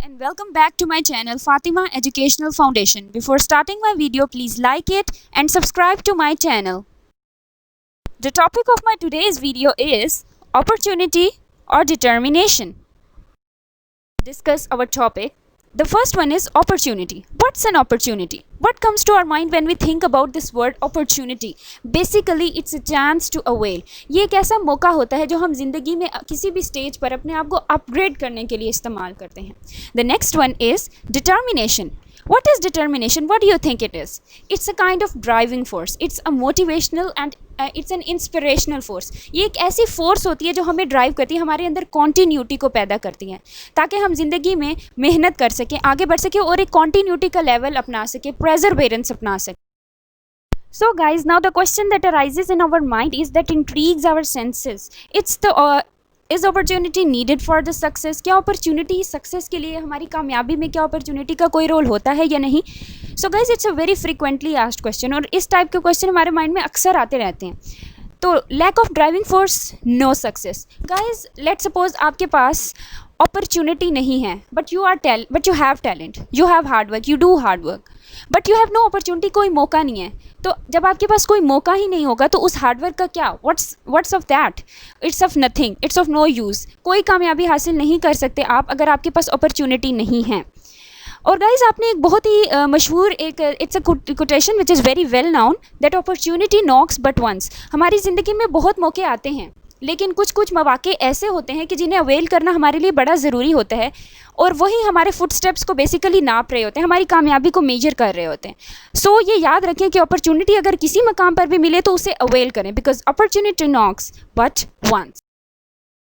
and welcome back to my channel Fatima Educational Foundation. Before starting my video, please like it and subscribe to my channel. The topic of my today's video is opportunity or determination. Discuss our topic. The first one is opportunity. What's an opportunity? What comes to our mind when we think about this word opportunity? Basically, it's a chance to avail. ये एक ऐसा मौका होता है जो हम ज़िंदगी में किसी भी स्टेज पर अपने आप को अपग्रेड करने के लिए इस्तेमाल करते हैं. The next one is determination. What is determination? What do you think it is? It's a kind of driving force. It's a motivational and it's an inspirational force. ये एक ऐसी फोर्स होती है जो हमें ड्राइव करती है, हमारे अंदर कॉन्टीन्यूटी को पैदा करती है ताकि हम जिंदगी में मेहनत कर सकें, आगे बढ़ सकें और एक कॉन्टीन्यूटी का लेवल अपना सकें, परसेवरेंस अपना सकें. So guys, now the question that arises in our mind is that intrigues our senses. It's the is opportunity needed for the success. क्या अपॉर्चुनिटी सक्सेस के लिए, हमारी कामयाबी में क्या अपॉर्चुनिटी का कोई रोल होता है या नहीं? So guys, it's a very frequently asked question और इस टाइप के क्वेश्चन हमारे माइंड में अक्सर आते रहते हैं. तो lack of driving force, no success. Guys, let's suppose आपके पास अपॉर्चुनिटी नहीं है but you have talent, you have hard work, you do hard work, but you have no opportunity. कोई मौका नहीं है. तो जब आपके पास कोई मौका ही नहीं होगा तो उस हार्डवर्क का क्या, what's of that? It's of nothing, it's of no use. कोई कामयाबी हासिल नहीं कर सकते आप अगर आपके पास अपॉर्चुनिटी नहीं है. और गाइज, आपने एक बहुत ही मशहूर it's a quotation which is very well known that opportunity knocks but once. हमारी ज़िंदगी में बहुत मौके आते हैं लेकिन कुछ मौके ऐसे होते हैं कि जिन्हें अवेल करना हमारे लिए बड़ा ज़रूरी होता है और वही हमारे फुटस्टेप्स को बेसिकली नाप रहे होते हैं, हमारी कामयाबी को मेजर कर रहे होते हैं. सो ये याद रखें कि अपॉर्चुनिटी अगर किसी मकाम पर भी मिले तो उसे अवेल करें, because opportunity knocks but once.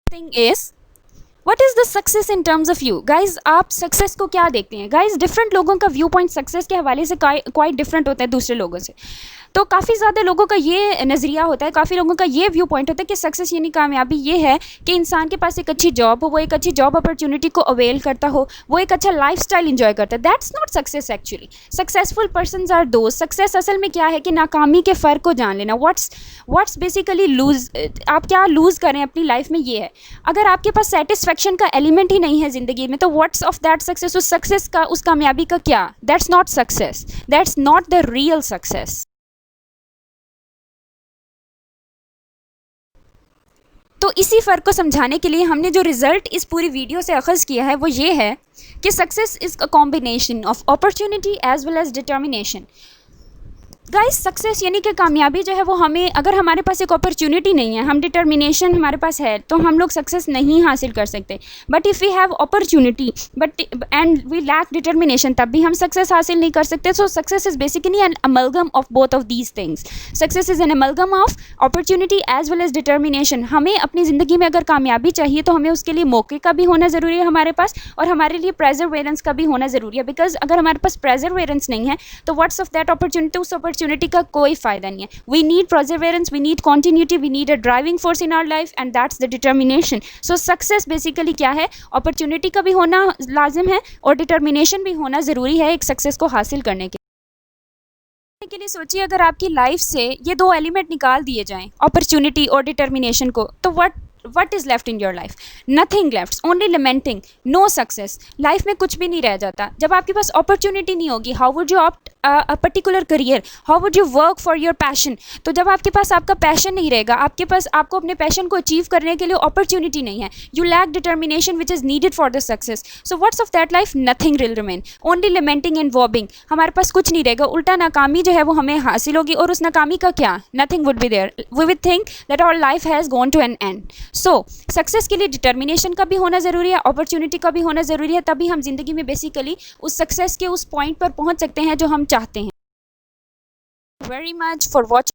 Thing is, what is the success in terms of you? Guys, आप सक्सेस को क्या देखते हैं? गाइज, डिफरेंट लोगों का व्यू पॉइंट सक्सेस के हवाले से क्वाइट डिफरेंट होता है दूसरे लोगों से. तो काफ़ी ज़्यादा लोगों का ये नज़रिया होता है, काफ़ी लोगों का ये व्यू पॉइंट होता है कि सक्सेस यानी कामयाबी ये है कि इंसान के पास एक अच्छी जॉब हो, वो एक अच्छी जॉब अपॉर्चुनिटी को अवेल करता हो, वो एक अच्छा लाइफस्टाइल एंजॉय करता है. That's not success actually. Successful persons are those. Success असल में क्या है कि नाकामी के फ़र्क को जान लेना. व्हाट्स बेसिकली लूज़, आप क्या लूज़ करें अपनी लाइफ में, ये है. अगर आपके पास सेटिस्फेक्शन का एलिमेंट ही नहीं है ज़िंदगी में तो व्हाट्स ऑफ दैट सक्सेस? उस सक्सेस का, उस कामयाबी का क्या? That's not success. That's not the real success. तो इसी फ़र्क को समझाने के लिए हमने जो रिज़ल्ट इस पूरी वीडियो से अखज़ किया है वो ये है कि success is a combination of opportunity as well as determination. Guys, success यानी कि कामयाबी जो है वो हमें, अगर हमारे पास एक अपॉर्चुनिटी नहीं है, हम डिटर्मिनेशन हमारे पास है तो हम लोग सक्सेस नहीं हासिल कर सकते. But if we have opportunity but and we lack determination, तब भी हम सक्सेस हासिल नहीं कर सकते. So success is basically an amalgam of both of these things. Success is an amalgam of opportunity as well as determination. हमें अपनी ज़िंदगी में अगर कामयाबी चाहिए तो हमें उसके लिए मौके का भी होना ज़रूरी है हमारे पास, और हमारे लिए परसेवरेंस का भी होना ज़रूरी है. बिकॉज अगर हमारे पास परसेवरेंस नहीं है तो व्हाट्स ऑफ दैट अपॉर्चुनिटी? उस अपॉर्चुनिटी का कोई फ़ायदा नहीं है. We need perseverance, we need continuity, we need a driving force in our life and that's the determination. So success basically क्या है? अपॉर्चुनिटी का भी होना लाजिम है और डिटर्मिनेशन भी होना ज़रूरी है एक सक्सेस को हासिल करने के लिए. सोचिए, अगर आपकी लाइफ से ये दो एलिमेंट निकाल दिए जाएं, अपॉर्चुनिटी और डिटर्मिनेशन को, तो what is left in your life? Nothing left, only lamenting, no success. Life में कुछ भी नहीं रह जाता. जब आपके पास अपॉर्चुनिटी नहीं होगी, how would you opt a particular career? How would you work for your passion? तो जब आपके पास आपका पैशन नहीं रहेगा, आपको अपने पैशन को अचीव करने के लिए अपॉर्चुनिटी नहीं है, you lack determination which is needed for the success. So what's of that life? Nothing will remain, only lamenting and sobbing. हमारे पास कुछ नहीं रहेगा, उल्टा नाकामी जो है वो हमें हासिल होगी और उस नाकामी का क्या? Nothing would be there. We will think that our life has gone to an end. So success के लिए डिटर्मिनेशन का भी होना ज़रूरी है, अपॉर्चुनिटी का भी होना ज़रूरी है, तभी हम जिंदगी में बेसिकली उस सक्सेस के उस पॉइंट पर पहुंच सकते हैं जो हम चाहते हैं. Very much for watching.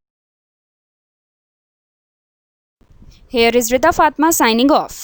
Here is Rida Fatma signing off.